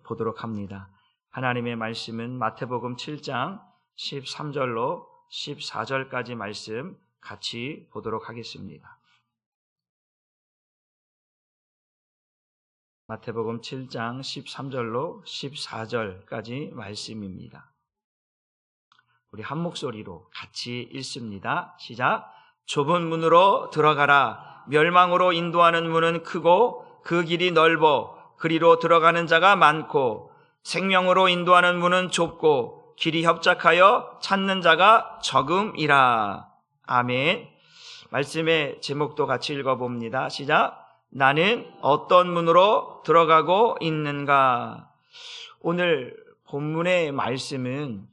보도록 합니다. 하나님의 말씀은 마태복음 7장 13절로 14절까지 말씀 같이 보도록 하겠습니다. 마태복음 7장 13절로 14절까지 말씀입니다. 우리 한 목소리로 같이 읽습니다. 시작. 좁은 문으로 들어가라. 멸망으로 인도하는 문은 크고 그 길이 넓어 그리로 들어가는 자가 많고 생명으로 인도하는 문은 좁고 길이 협착하여 찾는 자가 적음이라. 아멘. 말씀의 제목도 같이 읽어봅니다. 시작. 나는 어떤 문으로 들어가고 있는가? 오늘 본문의 말씀은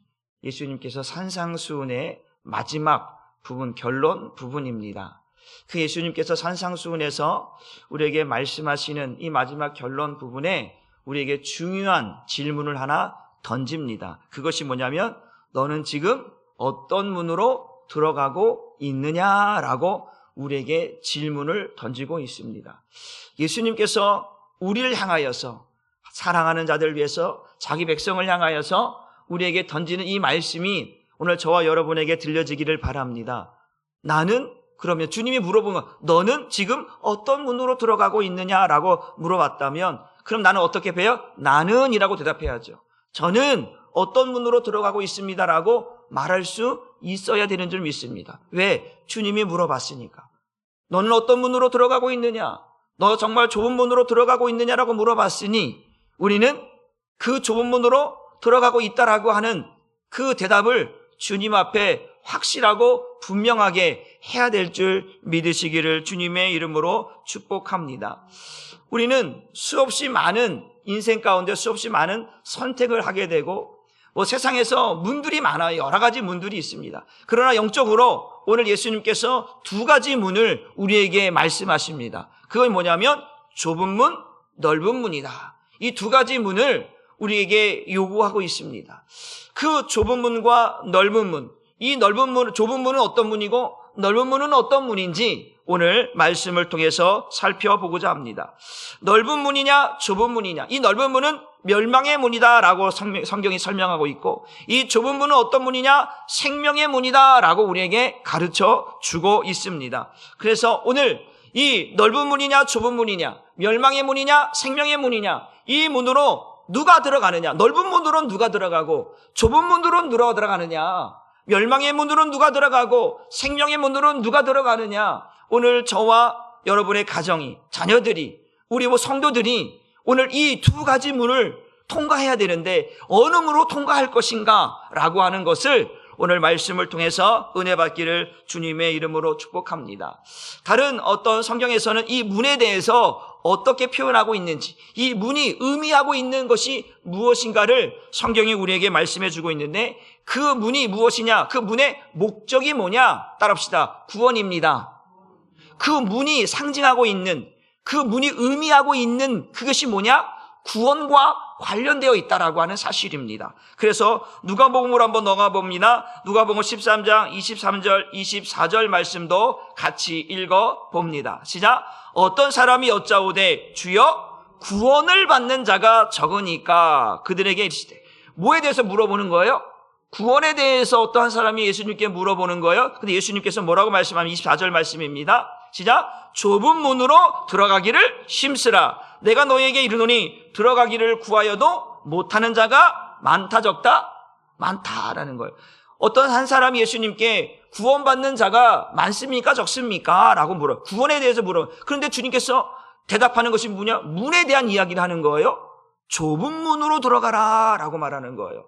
예수님께서 산상수훈의 마지막 부분, 결론 부분입니다. 그 예수님께서 산상수훈에서 우리에게 말씀하시는 이 마지막 결론 부분에 우리에게 중요한 질문을 하나 던집니다. 그것이 뭐냐면 너는 지금 어떤 문으로 들어가고 있느냐라고 우리에게 질문을 던지고 있습니다. 예수님께서 우리를 향하여서 사랑하는 자들을 위해서 자기 백성을 향하여서 우리에게 던지는 이 말씀이 오늘 저와 여러분에게 들려지기를 바랍니다. 나는 그러면 주님이 물어본 거 너는 지금 어떤 문으로 들어가고 있느냐라고 물어봤다면 그럼 나는 어떻게 해요? 나는 이라고 대답해야죠. 저는 어떤 문으로 들어가고 있습니다라고 말할 수 있어야 되는 줄 믿습니다. 왜? 주님이 물어봤으니까. 너는 어떤 문으로 들어가고 있느냐? 너 정말 좁은 문으로 들어가고 있느냐라고 물어봤으니 우리는 그 좁은 문으로 들어가고 있다라고 하는 그 대답을 주님 앞에 확실하고 분명하게 해야 될 줄 믿으시기를 주님의 이름으로 축복합니다. 우리는 수없이 많은 인생 가운데 수없이 많은 선택을 하게 되고 세상에서 문들이 많아요. 여러 가지 문들이 있습니다. 그러나 영적으로 오늘 예수님께서 두 가지 문을 우리에게 말씀하십니다. 그건 뭐냐면 좁은 문, 넓은 문이다. 이 두 가지 문을 우리에게 요구하고 있습니다. 그 좁은 문과 넓은 문, 이 넓은 문, 좁은 문은 어떤 문이고 넓은 문은 어떤 문인지 오늘 말씀을 통해서 살펴보고자 합니다. 넓은 문이냐 좁은 문이냐. 이 넓은 문은 멸망의 문이다라고 성경이 설명하고 있고 이 좁은 문은 어떤 문이냐 생명의 문이다라고 우리에게 가르쳐 주고 있습니다. 그래서 오늘 이 넓은 문이냐 좁은 문이냐 멸망의 문이냐 생명의 문이냐 이 문으로 누가 들어가느냐 넓은 문으로는 누가 들어가고 좁은 문으로는 누가 들어가느냐 멸망의 문으로는 누가 들어가고 생명의 문으로는 누가 들어가느냐. 오늘 저와 여러분의 가정이 자녀들이 우리 성도들이 오늘 이 두 가지 문을 통과해야 되는데 어느 문으로 통과할 것인가 라고 하는 것을 오늘 말씀을 통해서 은혜 받기를 주님의 이름으로 축복합니다. 다른 어떤 성경에서는 이 문에 대해서 어떻게 표현하고 있는지 이 문이 의미하고 있는 것이 무엇인가를 성경이 우리에게 말씀해 주고 있는데 그 문이 무엇이냐 그 문의 목적이 뭐냐 따라합시다. 구원입니다. 그 문이 상징하고 있는 그 문이 의미하고 있는 그것이 뭐냐 구원과 관련되어 있다라고 하는 사실입니다. 그래서 누가복음으로 한번 넘어가 봅니다. 누가복음 13장 23절 24절 말씀도 같이 읽어 봅니다. 시작. 어떤 사람이 여짜오되 주여 구원을 받는 자가 적으니까 그들에게 이르시되 뭐에 대해서 물어보는 거예요? 구원에 대해서 어떠한 사람이 예수님께 물어보는 거예요? 근데 예수님께서 뭐라고 말씀하면 24절 말씀입니다. 시작. 좁은 문으로 들어가기를 힘쓰라. 내가 너희에게 이르노니 들어가기를 구하여도 못하는 자가 많다 적다? 많다라는 거예요. 어떤 한 사람이 예수님께 구원받는 자가 많습니까 적습니까? 라고 물어요. 구원에 대해서 물어요. 그런데 주님께서 대답하는 것이 뭐냐? 문에 대한 이야기를 하는 거예요. 좁은 문으로 들어가라 라고 말하는 거예요.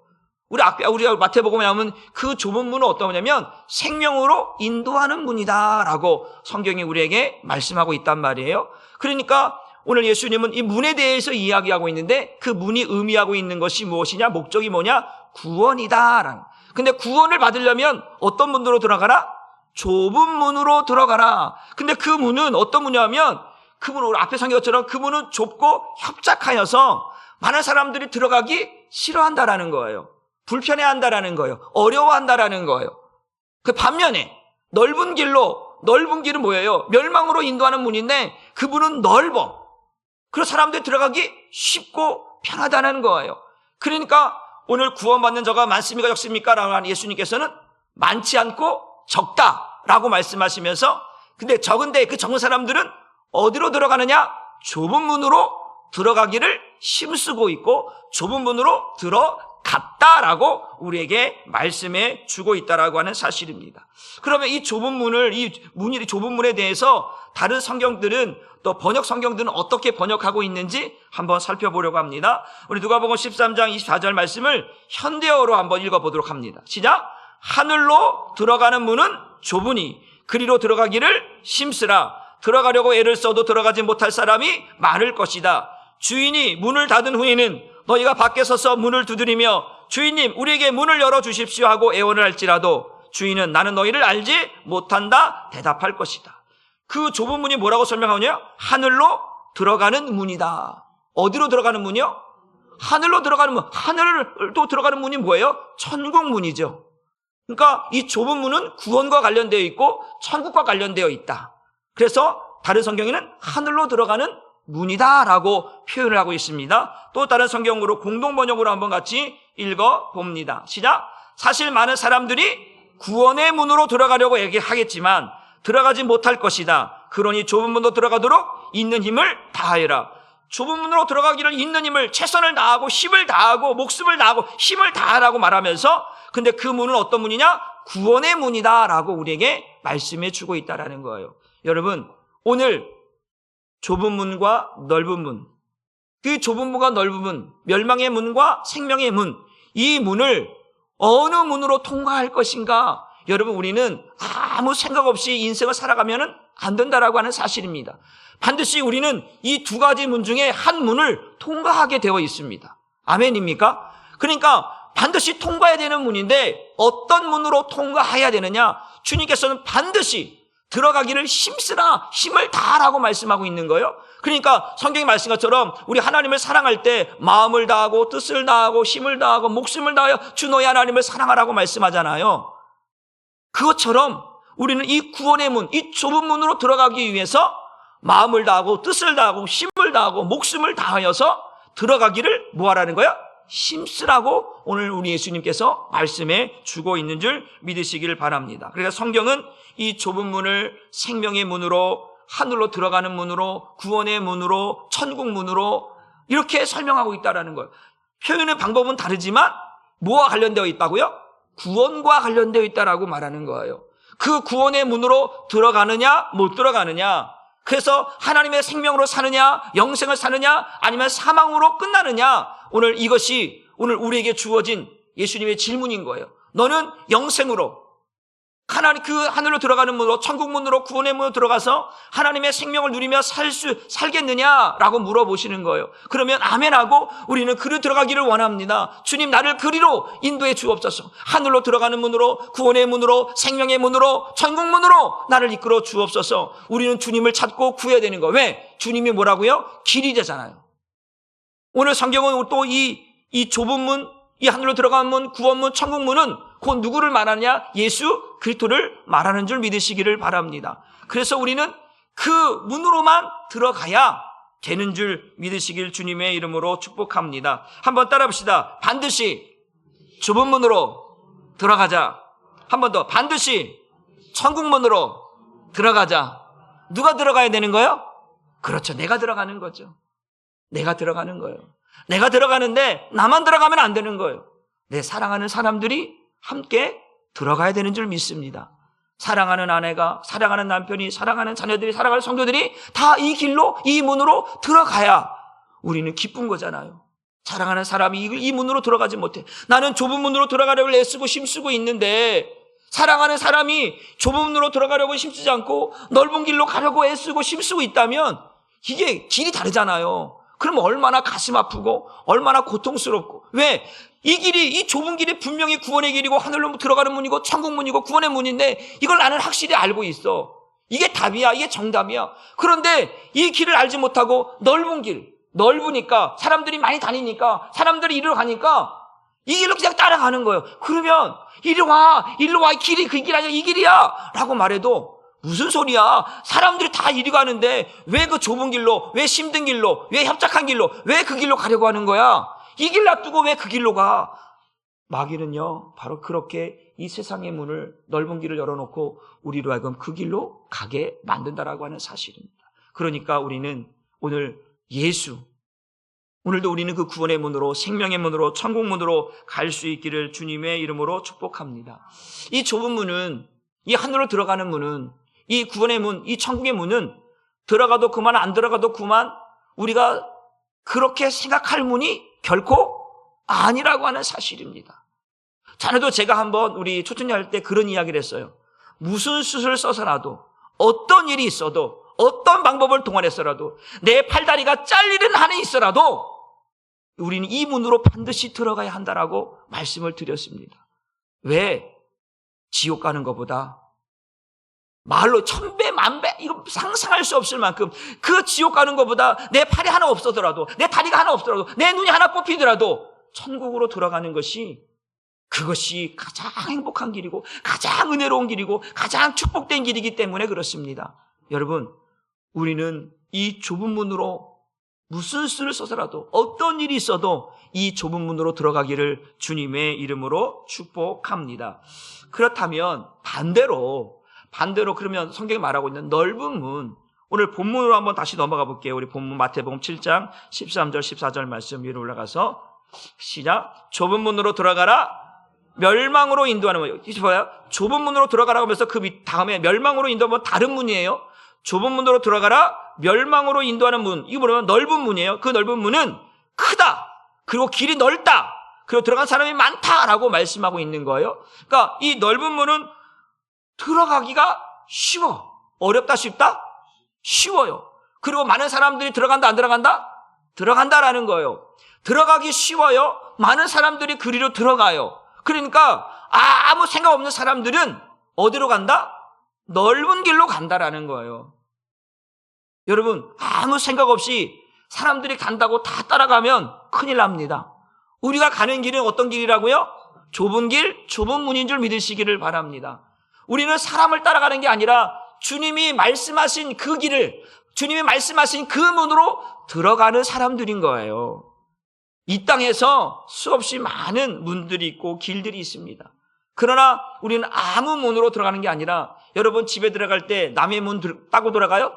우리가 마태복음에 나오면 그 좁은 문은 어떤 거냐면 생명으로 인도하는 문이다라고 성경이 우리에게 말씀하고 있단 말이에요. 그러니까 오늘 예수님은 이 문에 대해서 이야기하고 있는데 그 문이 의미하고 있는 것이 무엇이냐? 목적이 뭐냐? 구원이다라는. 근데 구원을 받으려면 어떤 문으로 들어가라? 좁은 문으로 들어가라. 근데 그 문은 어떤 문이냐면 그 문은 앞에 성경처럼 그 문은 좁고 협착하여서 많은 사람들이 들어가기 싫어한다라는 거예요. 불편해한다라는 거예요. 어려워한다라는 거예요. 그 반면에 넓은 길은 뭐예요? 멸망으로 인도하는 문인데 그 문은 넓어. 그래서 사람들이 들어가기 쉽고 편하다는 거예요. 그러니까 오늘 구원받는 자가 많습니까 적습니까? 라고 하는 예수님께서는 많지 않고 적다라고 말씀하시면서, 근데 적은데 그 적은 사람들은 어디로 들어가느냐? 좁은 문으로 들어가기를 힘쓰고 있고 좁은 문으로 들어갔다라고 우리에게 말씀해 주고 있다라고 하는 사실입니다. 그러면 이 좁은 문을, 이 좁은 문에 대해서 다른 성경들은, 또 번역 성경들은 어떻게 번역하고 있는지 한번 살펴보려고 합니다. 우리 누가복음 13장 24절 말씀을 현대어로 한번 읽어보도록 합니다. 시작. 하늘로 들어가는 문은 좁으니 그리로 들어가기를 힘쓰라. 들어가려고 애를 써도 들어가지 못할 사람이 많을 것이다. 주인이 문을 닫은 후에는 너희가 밖에 서서 문을 두드리며 주인님 우리에게 문을 열어주십시오 하고 애원을 할지라도 주인은 나는 너희를 알지 못한다 대답할 것이다. 그 좁은 문이 뭐라고 설명하느냐? 하늘로 들어가는 문이다. 어디로 들어가는 문이요? 하늘로 들어가는 문. 하늘로 들어가는 문이 뭐예요? 천국 문이죠. 그러니까 이 좁은 문은 구원과 관련되어 있고 천국과 관련되어 있다. 그래서 다른 성경에는 하늘로 들어가는 문이다라고 표현을 하고 있습니다. 또 다른 성경으로 공동번역으로 한번 같이 읽어봅니다. 시작. 사실 많은 사람들이 구원의 문으로 들어가려고 얘기하겠지만 들어가지 못할 것이다. 그러니 좁은 문으로 들어가도록 있는 힘을 다하여라. 좁은 문으로 들어가기를 있는 힘을, 최선을 다하고 힘을 다하고 목숨을 다하고 힘을 다하라고 말하면서, 근데 그 문은 어떤 문이냐? 구원의 문이다라고 우리에게 말씀해 주고 있다라는 거예요. 여러분, 오늘 좁은 문과 넓은 문, 그 좁은 문과 넓은 문, 멸망의 문과 생명의 문, 이 문을 어느 문으로 통과할 것인가? 여러분, 우리는 아무 생각 없이 인생을 살아가면 안 된다라고 하는 사실입니다. 반드시 우리는 이 두 가지 문 중에 한 문을 통과하게 되어 있습니다. 아멘입니까? 그러니까 반드시 통과해야 되는 문인데 어떤 문으로 통과해야 되느냐? 주님께서는 반드시 들어가기를 힘쓰라, 힘을 다하라고 말씀하고 있는 거예요. 그러니까 성경이 말씀한 것처럼 우리 하나님을 사랑할 때 마음을 다하고 뜻을 다하고 힘을 다하고 목숨을 다하여 주 너희 하나님을 사랑하라고 말씀하잖아요. 그것처럼 우리는 이 구원의 문, 이 좁은 문으로 들어가기 위해서 마음을 다하고 뜻을 다하고 힘을 다하고 목숨을 다하여서 들어가기를 뭐하라는 거야? 힘쓰라고 오늘 우리 예수님께서 말씀해 주고 있는 줄 믿으시길 바랍니다. 그러니까 성경은 이 좁은 문을 생명의 문으로, 하늘로 들어가는 문으로, 구원의 문으로, 천국 문으로 이렇게 설명하고 있다는 거예요. 표현의 방법은 다르지만 뭐와 관련되어 있다고요? 구원과 관련되어 있다라고 말하는 거예요. 그 구원의 문으로 들어가느냐 못 들어가느냐, 그래서 하나님의 생명으로 사느냐 영생을 사느냐 아니면 사망으로 끝나느냐, 오늘 이것이 오늘 우리에게 주어진 예수님의 질문인 거예요. 너는 영생으로 하나님 그 하늘로 들어가는 문으로, 천국 문으로, 구원의 문으로 들어가서 하나님의 생명을 누리며 살겠느냐라고 물어보시는 거예요. 그러면 아멘하고 우리는 그리로 들어가기를 원합니다. 주님, 나를 그리로 인도해 주옵소서. 하늘로 들어가는 문으로, 구원의 문으로, 생명의 문으로, 천국 문으로 나를 이끌어 주옵소서. 우리는 주님을 찾고 구해야 되는 거예요. 왜? 주님이 뭐라고요? 길이 되잖아요. 오늘 성경은 또 이 좁은 문, 이 하늘로 들어가는 문, 구원문, 천국문은 곧 누구를 말하느냐? 예수 그리스도를 말하는 줄 믿으시기를 바랍니다. 그래서 우리는 그 문으로만 들어가야 되는 줄 믿으시길 주님의 이름으로 축복합니다. 한번 따라 봅시다. 반드시 좁은 문으로 들어가자. 한 번 더. 반드시 천국문으로 들어가자. 누가 들어가야 되는 거예요? 그렇죠. 내가 들어가는 거죠. 내가 들어가는 거예요. 내가 들어가는데 나만 들어가면 안 되는 거예요. 내 사랑하는 사람들이 함께 들어가야 되는 줄 믿습니다. 사랑하는 아내가, 사랑하는 남편이, 사랑하는 자녀들이, 사랑하는 성도들이 다 이 길로, 이 문으로 들어가야 우리는 기쁜 거잖아요. 사랑하는 사람이 이 문으로 들어가지 못해. 나는 좁은 문으로 들어가려고 애쓰고 힘쓰고 있는데 사랑하는 사람이 좁은 문으로 들어가려고 힘쓰지 않고 넓은 길로 가려고 애쓰고 힘쓰고 있다면 이게 길이 다르잖아요. 그럼 얼마나 가슴 아프고 얼마나 고통스럽고. 왜? 이 길이, 이 좁은 길이 분명히 구원의 길이고 하늘로 들어가는 문이고 천국 문이고 구원의 문인데 이걸 나는 확실히 알고 있어. 이게 답이야. 이게 정답이야. 그런데 이 길을 알지 못하고 넓은 길, 넓으니까 사람들이 많이 다니니까 사람들이 이리로 가니까 이 길로 그냥 따라가는 거예요. 그러면 이리 와, 일로 와. 길이 그 길 아니야, 이 길이야 라고 말해도 무슨 소리야? 사람들이 다 이리 가는데 왜 그 좁은 길로, 왜 힘든 길로, 왜 협착한 길로, 왜 그 길로 가려고 하는 거야? 이 길 놔두고 왜 그 길로 가? 마귀는요, 바로 그렇게 이 세상의 문을, 넓은 길을 열어놓고 우리로 하여금 그 길로 가게 만든다라고 하는 사실입니다. 그러니까 우리는 오늘 오늘도 우리는 그 구원의 문으로, 생명의 문으로, 천국 문으로 갈 수 있기를 주님의 이름으로 축복합니다. 이 좁은 문은, 이 하늘로 들어가는 문은, 이 구원의 문, 이 천국의 문은 들어가도 그만, 안 들어가도 그만, 우리가 그렇게 생각할 문이 결코 아니라고 하는 사실입니다. 자네도 제가 한번 우리 초청회 할 때 그런 이야기를 했어요. 무슨 수술을 써서라도, 어떤 일이 있어도, 어떤 방법을 동원해서라도, 내 팔다리가 잘리는 한이 있어라도 우리는 이 문으로 반드시 들어가야 한다라고 말씀을 드렸습니다. 왜? 지옥 가는 것보다 말로 1000배, 10,000배, 이거 상상할 수 없을 만큼 그 지옥 가는 것보다 내 팔이 하나 없어더라도, 내 다리가 하나 없더라도, 내 눈이 하나 뽑히더라도 천국으로 돌아가는 것이, 그것이 가장 행복한 길이고 가장 은혜로운 길이고 가장 축복된 길이기 때문에 그렇습니다. 여러분, 우리는 이 좁은 문으로 무슨 수를 써서라도, 어떤 일이 있어도 이 좁은 문으로 들어가기를 주님의 이름으로 축복합니다. 그렇다면 반대로 그러면 성경이 말하고 있는 넓은 문, 오늘 본문으로 한번 다시 넘어가 볼게요. 우리 본문 마태복음 7장 13절 14절 말씀 위로 올라가서 시작. 좁은 문으로 들어가라, 멸망으로 인도하는 문. 이게 뭐야? 좁은 문으로 들어가라고 하면서 그 다음에 멸망으로 인도하면 다른 문이에요. 좁은 문으로 들어가라, 멸망으로 인도하는 문. 이거 뭐냐면 넓은 문이에요. 그 넓은 문은 크다, 그리고 길이 넓다, 그리고 들어간 사람이 많다라고 말씀하고 있는 거예요. 그러니까 이 넓은 문은 들어가기가 쉬워. 어렵다, 쉽다? 쉬워요. 그리고 많은 사람들이 들어간다, 안 들어간다? 들어간다라는 거예요. 들어가기 쉬워요. 많은 사람들이 그리로 들어가요. 그러니까 아무 생각 없는 사람들은 어디로 간다? 넓은 길로 간다라는 거예요. 여러분, 아무 생각 없이 사람들이 간다고 다 따라가면 큰일 납니다. 우리가 가는 길은 어떤 길이라고요? 좁은 길, 좁은 문인 줄 믿으시기를 바랍니다. 우리는 사람을 따라가는 게 아니라 주님이 말씀하신 그 길을, 주님이 말씀하신 그 문으로 들어가는 사람들인 거예요. 이 땅에서 수없이 많은 문들이 있고 길들이 있습니다. 그러나 우리는 아무 문으로 들어가는 게 아니라, 여러분 집에 들어갈 때 남의 문 따고 들어가요?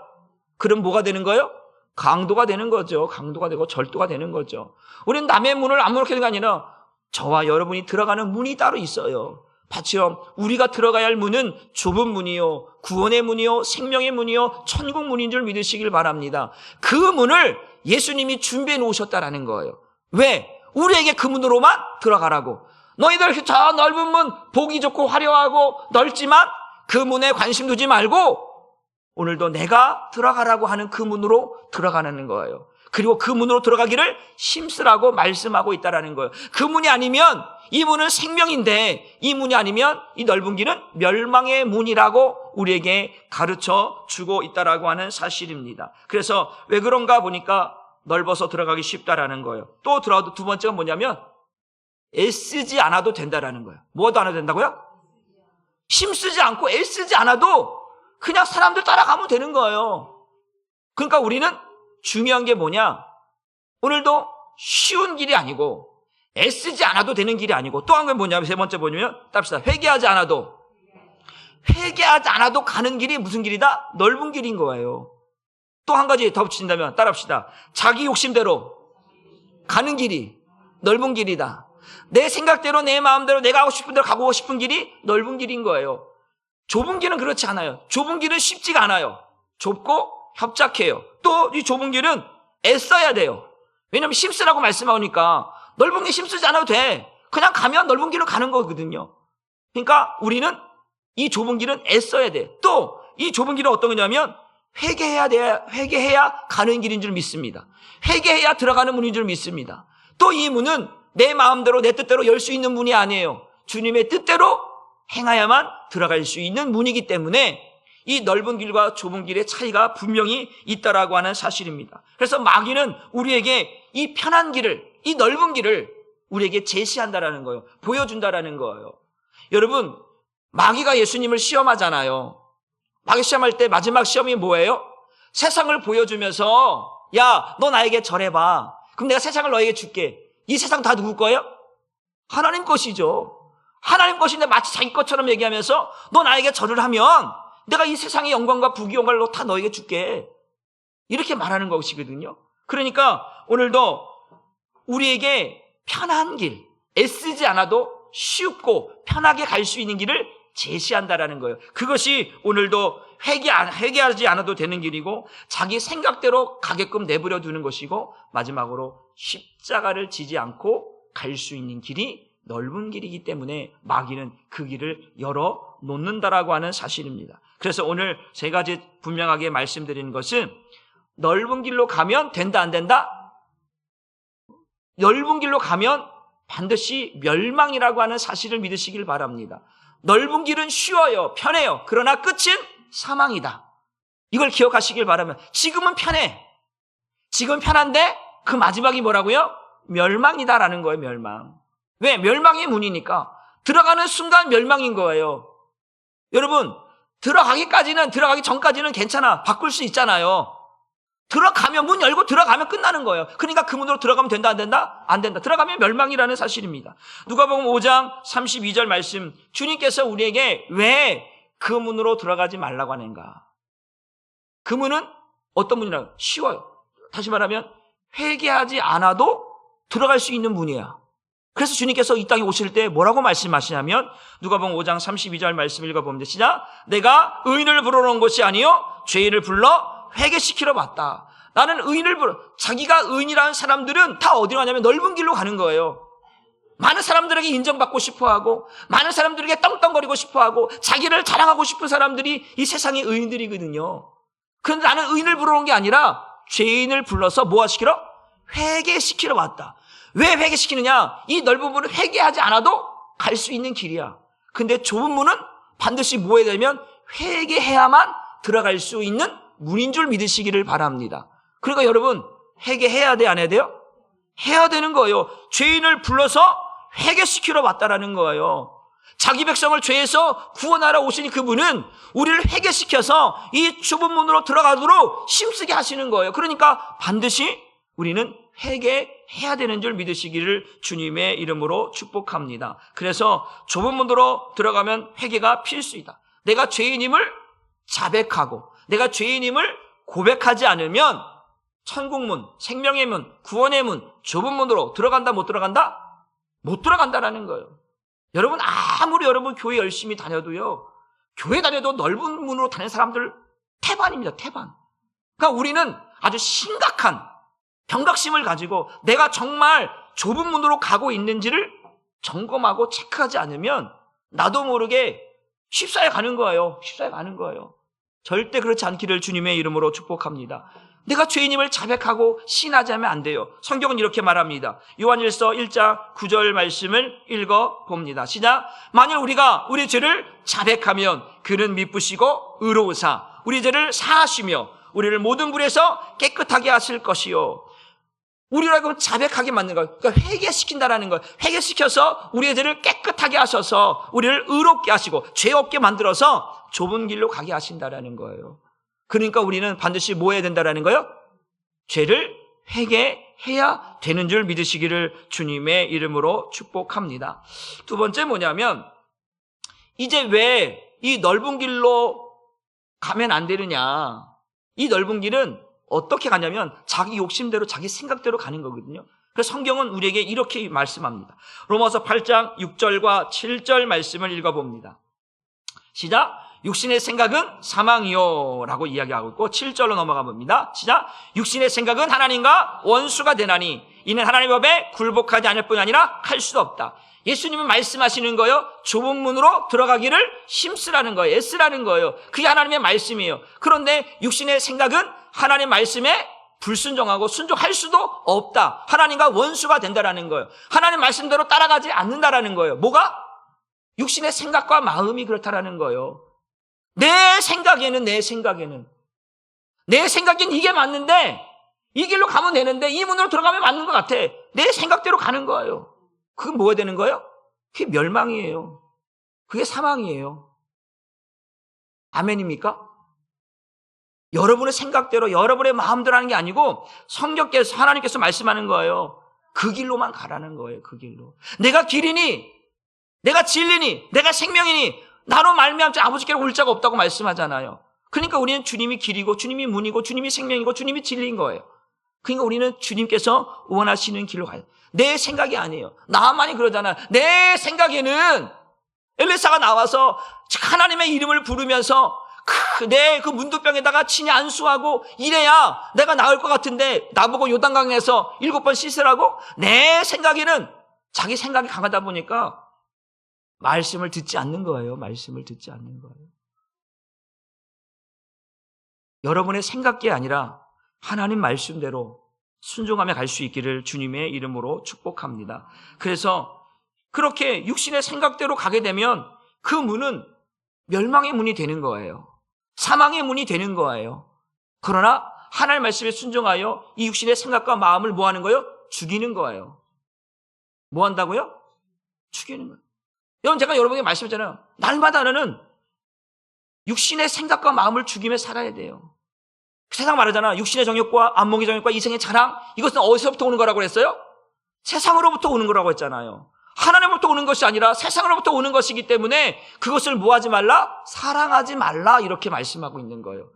그럼 뭐가 되는 거예요? 강도가 되는 거죠. 강도가 되고 절도가 되는 거죠. 우리는 남의 문을 아무렇게 하는 게 아니라 저와 여러분이 들어가는 문이 따로 있어요. 파치험, 우리가 들어가야 할 문은 좁은 문이요, 구원의 문이요, 생명의 문이요, 천국 문인 줄 믿으시길 바랍니다. 그 문을 예수님이 준비해 놓으셨다라는 거예요. 왜? 우리에게 그 문으로만 들어가라고. 너희들 저 넓은 문, 보기 좋고 화려하고 넓지만 그 문에 관심 두지 말고 오늘도 내가 들어가라고 하는 그 문으로 들어가는 거예요. 그리고 그 문으로 들어가기를 힘쓰라고 말씀하고 있다라는 거예요. 그 문이 아니면, 이 문은 생명인데 이 문이 아니면 이 넓은 길은 멸망의 문이라고 우리에게 가르쳐 주고 있다라고 하는 사실입니다. 그래서 왜 그런가 보니까 넓어서 들어가기 쉽다라는 거예요. 또 들어가도 두 번째가 뭐냐면 애쓰지 않아도 된다라는 거예요. 뭐도 안 해도 된다고요? 힘쓰지 않고 애쓰지 않아도 그냥 사람들 따라가면 되는 거예요. 그러니까 우리는 중요한 게 뭐냐? 오늘도 쉬운 길이 아니고 애쓰지 않아도 되는 길이 아니고 또 한 건 뭐냐면, 세 번째 뭐냐면, 답시다. 회개하지 않아도 가는 길이 무슨 길이다? 넓은 길인 거예요. 또 한 가지 더 붙인다면 따라합시다. 자기 욕심대로 가는 길이 넓은 길이다. 내 생각대로, 내 마음대로 내가 하고 싶은 대로 가고 싶은 길이 넓은 길인 거예요. 좁은 길은 그렇지 않아요. 좁은 길은 쉽지가 않아요. 좁고 협착해요. 또 이 좁은 길은 애써야 돼요. 왜냐하면 힘쓰라고 말씀하니까 넓은 길 힘쓰지 않아도 돼. 그냥 가면 넓은 길로 가는 거거든요. 그러니까 우리는 이 좁은 길은 애써야 돼. 또 이 좁은 길은 어떤 거냐면 회개해야 가는 길인 줄 믿습니다. 회개해야 들어가는 문인 줄 믿습니다. 또 이 문은 내 마음대로, 내 뜻대로 열 수 있는 문이 아니에요. 주님의 뜻대로 행하야만 들어갈 수 있는 문이기 때문에 이 넓은 길과 좁은 길의 차이가 분명히 있다라고 하는 사실입니다. 그래서 마귀는 우리에게 이 편한 길을, 이 넓은 길을 우리에게 제시한다라는 거예요. 보여준다라는 거예요. 여러분, 마귀가 예수님을 시험하잖아요. 마귀 시험할 때 마지막 시험이 뭐예요? 세상을 보여주면서 야, 너 나에게 절해봐. 그럼 내가 세상을 너에게 줄게. 이 세상 다 누구 거예요? 하나님 것이죠. 하나님 것인데 마치 자기 것처럼 얘기하면서 너 나에게 절을 하면 내가 이 세상의 영광과 부귀영화를 다 너에게 줄게. 이렇게 말하는 것이거든요. 그러니까 오늘도 우리에게 편한 길, 애쓰지 않아도 쉽고 편하게 갈 수 있는 길을 제시한다라는 거예요. 그것이 오늘도 회개하지 않아도 되는 길이고 자기 생각대로 가게끔 내버려 두는 것이고 마지막으로 십자가를 지지 않고 갈 수 있는 길이 넓은 길이기 때문에 마귀는 그 길을 열어 놓는다라고 하는 사실입니다. 그래서 오늘 세 가지 분명하게 말씀드리는 것은 넓은 길로 가면 된다 안 된다? 넓은 길로 가면 반드시 멸망이라고 하는 사실을 믿으시길 바랍니다. 넓은 길은 쉬워요. 편해요. 그러나 끝은 사망이다. 이걸 기억하시길 바라면 지금은 편해. 지금 편한데 그 마지막이 뭐라고요? 멸망이다라는 거예요. 멸망. 왜? 멸망의 문이니까. 들어가는 순간 멸망인 거예요. 여러분 들어가기 전까지는 괜찮아. 바꿀 수 있잖아요. 들어가면 문 열고 들어가면 끝나는 거예요. 그러니까 그 문으로 들어가면 된다 안 된다? 안 된다. 들어가면 멸망이라는 사실입니다. 누가복음 5장 32절 말씀, 주님께서 우리에게 왜 그 문으로 들어가지 말라고 하는가? 그 문은 어떤 문이라고? 쉬워요. 다시 말하면 회개하지 않아도 들어갈 수 있는 문이야. 그래서 주님께서 이 땅에 오실 때 뭐라고 말씀하시냐면 누가복음 5장 32절 말씀 읽어보면 시작. 내가 의인을 부르러 온 것이 아니요 죄인을 불러 회개시키러 왔다. 나는 의인을 부르러, 자기가 의인이라는 사람들은 다 어디로 가냐면 넓은 길로 가는 거예요. 많은 사람들에게 인정받고 싶어하고 많은 사람들에게 떵떵거리고 싶어하고 자기를 자랑하고 싶은 사람들이 이 세상의 의인들이거든요. 그런데 나는 의인을 부르러 온 게 아니라 죄인을 불러서 뭐하시키러? 회개시키러 왔다. 왜 회개시키느냐? 이 넓은 문은 회개하지 않아도 갈 수 있는 길이야. 근데 좁은 문은 반드시 뭐 해야 되면 회개해야만 들어갈 수 있는 문인 줄 믿으시기를 바랍니다. 그러니까 여러분 회개해야 돼, 안 해야 돼요? 해야 되는 거예요. 죄인을 불러서 회개시키러 왔다라는 거예요. 자기 백성을 죄에서 구원하러 오신 그분은 우리를 회개시켜서 이 좁은 문으로 들어가도록 힘쓰게 하시는 거예요. 그러니까 반드시 우리는 회개해야 되는 줄 믿으시기를 주님의 이름으로 축복합니다. 그래서 좁은 문으로 들어가면 회개가 필수이다. 내가 죄인임을 자백하고 내가 죄인임을 고백하지 않으면 천국문, 생명의 문, 구원의 문, 좁은 문으로 들어간다 못 들어간다? 못 들어간다라는 거예요. 여러분 아무리 여러분 교회 열심히 다녀도요, 교회 다녀도 넓은 문으로 다니는 사람들 태반입니다. 태반. 그러니까 우리는 아주 심각한 경각심을 가지고 내가 정말 좁은 문으로 가고 있는지를 점검하고 체크하지 않으면 나도 모르게 쉽사리 가는 거예요. 쉽사리 가는 거예요. 절대 그렇지 않기를 주님의 이름으로 축복합니다. 내가 죄인임을 자백하고 신하자면 안 돼요. 성경은 이렇게 말합니다. 요한일서 1장 9절 말씀을 읽어봅니다. 시작. 만일 우리가 우리 죄를 자백하면 그는 미쁘시고 의로우사 우리 죄를 사하시며 우리를 모든 불에서 깨끗하게 하실 것이요. 우리라고 자백하게 만든 거예요. 그러니까 회개시킨다라는 거예요. 회개시켜서 우리의 죄를 깨끗하게 하셔서 우리를 의롭게 하시고 죄 없게 만들어서 좁은 길로 가게 하신다라는 거예요. 그러니까 우리는 반드시 뭐 해야 된다라는 거예요? 죄를 회개해야 되는 줄 믿으시기를 주님의 이름으로 축복합니다. 두 번째 뭐냐면 이제 왜 이 넓은 길로 가면 안 되느냐. 이 넓은 길은 어떻게 가냐면 자기 욕심대로 자기 생각대로 가는 거거든요. 그래서 성경은 우리에게 이렇게 말씀합니다. 로마서 8장 6절과 7절 말씀을 읽어봅니다. 시작. 육신의 생각은 사망이요 라고 이야기하고 있고 7절로 넘어가 봅니다. 시작. 육신의 생각은 하나님과 원수가 되나니 이는 하나님의 법에 굴복하지 않을 뿐 아니라 할 수도 없다. 예수님은 말씀하시는 거예요. 좁은 문으로 들어가기를 힘쓰라는 거예요. 애쓰라는 거예요. 그게 하나님의 말씀이에요. 그런데 육신의 생각은 하나님의 말씀에 불순종하고 순종할 수도 없다. 하나님과 원수가 된다라는 거예요. 하나님 말씀대로 따라가지 않는다라는 거예요. 뭐가? 육신의 생각과 마음이 그렇다라는 거예요. 내 생각에는 이게 맞는데 이 길로 가면 되는데 이 문으로 들어가면 맞는 것 같아. 내 생각대로 가는 거예요. 그게 뭐가 되는 거예요? 그게 멸망이에요. 그게 사망이에요. 아멘입니까? 여러분의 생각대로 여러분의 마음대로 하는 게 아니고 성경께서 하나님께서 말씀하는 거예요. 그 길로만 가라는 거예요. 그 길로. 내가 길이니, 내가 진리니, 내가 생명이니 나로 말미암지 아버지께로 올 자가 없다고 말씀하잖아요. 그러니까 우리는 주님이 길이고 주님이 문이고 주님이 생명이고 주님이 진리인 거예요. 그러니까 우리는 주님께서 원하시는 길로 가요. 내 생각이 아니에요. 나만이 그러잖아요. 내 생각에는 엘리사가 나와서 하나님의 이름을 부르면서 내 그 문두병에다가 친히 안수하고 이래야 내가 나을 것 같은데 나보고 요단강에서 7번 씻으라고? 내 생각에는 자기 생각이 강하다 보니까 말씀을 듣지 않는 거예요. 말씀을 듣지 않는 거예요. 여러분의 생각이 아니라 하나님 말씀대로 순종하며 갈 수 있기를 주님의 이름으로 축복합니다. 그래서 그렇게 육신의 생각대로 가게 되면 그 문은 멸망의 문이 되는 거예요. 사망의 문이 되는 거예요. 그러나 하나님 말씀에 순종하여 이 육신의 생각과 마음을 뭐 하는 거예요? 죽이는 거예요. 뭐 한다고요? 죽이는 거예요. 여러분, 제가 여러분에게 말씀했잖아요. 날마다 나는 육신의 생각과 마음을 죽이며 살아야 돼요. 세상 말하잖아. 육신의 정욕과 안목의 정욕과 이생의 자랑, 이것은 어디서부터 오는 거라고 그랬어요? 세상으로부터 오는 거라고 했잖아요. 하나님으로부터 오는 것이 아니라 세상으로부터 오는 것이기 때문에 그것을 뭐 하지 말라? 사랑하지 말라, 이렇게 말씀하고 있는 거예요.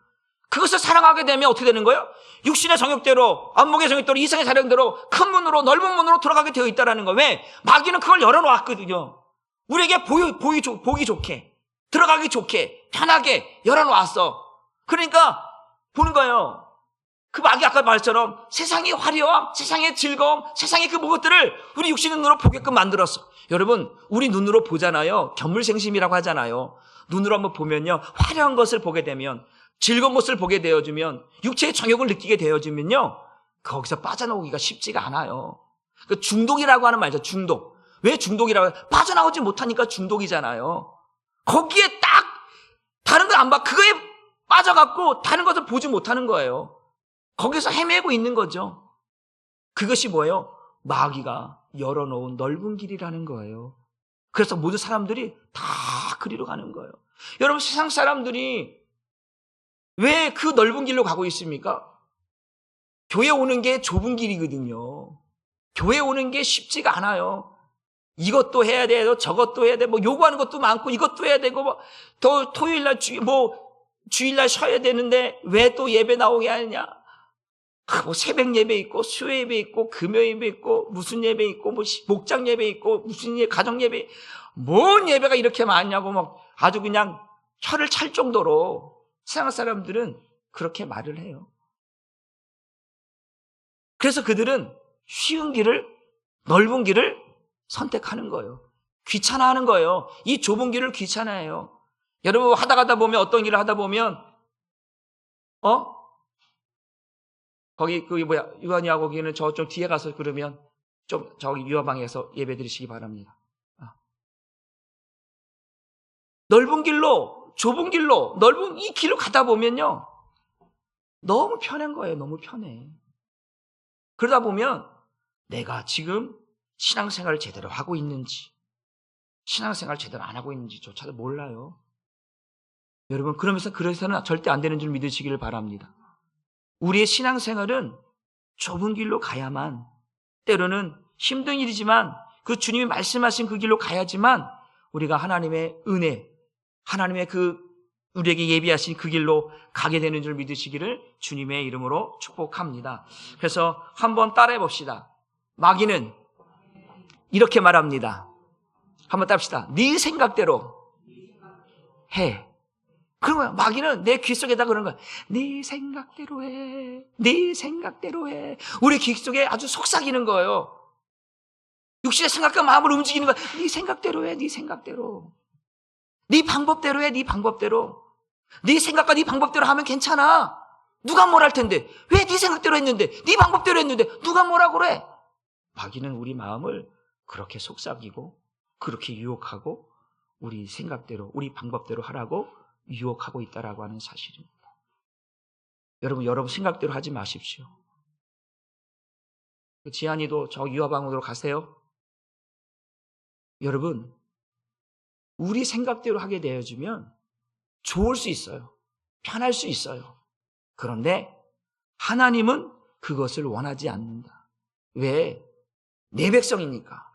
그것을 사랑하게 되면 어떻게 되는 거예요? 육신의 정욕대로, 안목의 정욕대로, 이생의 자랑대로 큰 문으로, 넓은 문으로 들어가게 되어 있다는 거예요. 왜? 마귀는 그걸 열어놓았거든요. 우리에게 보기 좋게, 들어가기 좋게, 편하게 열어놓았어. 그러니까 보는 거예요. 그 마귀 아까 말처럼 세상의 화려함, 세상의 즐거움, 세상의 그 무엇들을 우리 육신의 눈으로 보게끔 만들었어. 여러분, 우리 눈으로 보잖아요. 견물생심이라고 하잖아요. 눈으로 한번 보면요, 화려한 것을 보게 되면, 즐거운 것을 보게 되어주면, 육체의 정욕을 느끼게 되어주면요, 거기서 빠져나오기가 쉽지가 않아요. 그 중독이라고 하는 말이죠. 중독. 왜 중독이라고 해요? 빠져나오지 못하니까 중독이잖아요. 거기에 딱 다른 걸 안 봐. 그거에 빠져갖고 다른 것을 보지 못하는 거예요. 거기서 헤매고 있는 거죠. 그것이 뭐예요? 마귀가 열어놓은 넓은 길이라는 거예요. 그래서 모든 사람들이 다 그리로 가는 거예요. 여러분, 세상 사람들이 왜 그 넓은 길로 가고 있습니까? 교회 오는 게 좁은 길이거든요. 교회 오는 게 쉽지가 않아요. 이것도 해야 돼요, 저것도 해야 돼, 뭐 요구하는 것도 많고 이것도 해야 되고, 뭐 또 토요일날 주일날 쉬어야 되는데 왜 또 예배 나오게 하느냐? 뭐 새벽 예배 있고 수요 예배 있고 금요 예배 있고 무슨 예배 있고 뭐 목장 예배 있고 무슨 가정 예배, 뭔 예배가 이렇게 많냐고 막 아주 그냥 혀를 찰 정도로 세상 사람들은 그렇게 말을 해요. 그래서 그들은 쉬운 길을, 넓은 길을 선택하는 거예요. 귀찮아하는 거예요. 이 좁은 길을 귀찮아해요. 여러분, 하다 보면, 어떤 길을 하다 보면 거기 유한이하고 거기는 저쪽 뒤에 가서 그러면 좀 저기 유아방에서 예배 드리시기 바랍니다. 넓은 길로, 좁은 길로, 넓은 이 길로 가다 보면요, 너무 편한 거예요. 너무 편해. 그러다 보면 내가 지금 신앙생활을 제대로 하고 있는지, 신앙생활을 제대로 안 하고 있는지조차도 몰라요. 여러분, 그래서는 절대 안 되는 줄 믿으시기를 바랍니다. 우리의 신앙생활은 좁은 길로 가야만, 때로는 힘든 일이지만 그 주님이 말씀하신 그 길로 가야지만 우리가 하나님의 은혜, 하나님의 우리에게 예비하신 그 길로 가게 되는 줄 믿으시기를 주님의 이름으로 축복합니다. 그래서 한번 따라해 봅시다. 마귀는 이렇게 말합니다. 한번 따봅시다. 네 생각대로 해. 그런 거야. 마귀는 내 귀 속에다 그러는 거야. 네 생각대로 해. 네 생각대로 해. 우리 귀 속에 아주 속삭이는 거예요. 육신의 생각과 마음을 움직이는 거야. 네 생각대로 해. 네 생각대로. 네 방법대로 해. 네 방법대로. 네 생각과 네 방법대로 하면 괜찮아. 누가 뭘 할 텐데. 왜 네 생각대로 했는데, 네 방법대로 했는데 누가 뭐라고 그래. 마귀는 우리 마음을 그렇게 속삭이고 그렇게 유혹하고 우리 생각대로, 우리 방법대로 하라고 유혹하고 있다라고 하는 사실입니다. 여러분 생각대로 하지 마십시오. 지한이도 저 유아방으로 가세요. 여러분, 우리 생각대로 하게 되어지면 좋을 수 있어요. 편할 수 있어요. 그런데 하나님은 그것을 원하지 않는다. 왜? 내 백성이니까.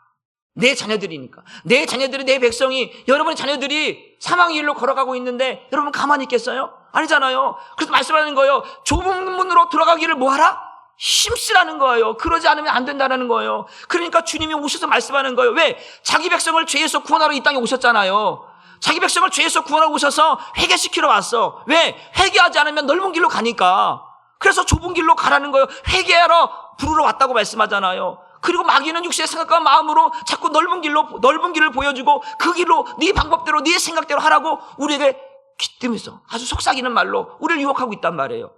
내 자녀들이니까. 내 자녀들이, 내 백성이, 여러분의 자녀들이 사망의 길로 걸어가고 있는데 여러분 가만히 있겠어요? 아니잖아요. 그래서 말씀하는 거예요. 좁은 문으로 들어가기를 뭐하라? 힘쓰라는 거예요. 그러지 않으면 안 된다는 거예요. 그러니까 주님이 오셔서 말씀하는 거예요. 왜? 자기 백성을 죄에서 구원하러 이 땅에 오셨잖아요. 자기 백성을 죄에서 구원하러 오셔서 회개시키러 왔어. 왜? 회개하지 않으면 넓은 길로 가니까. 그래서 좁은 길로 가라는 거예요. 회개하러 부르러 왔다고 말씀하잖아요. 그리고 마귀는 육신의 생각과 마음으로 자꾸 넓은 길을 보여주고 그 길로 네 방법대로 네 생각대로 하라고 우리에게 귀뜸해서 아주 속삭이는 말로 우리를 유혹하고 있단 말이에요.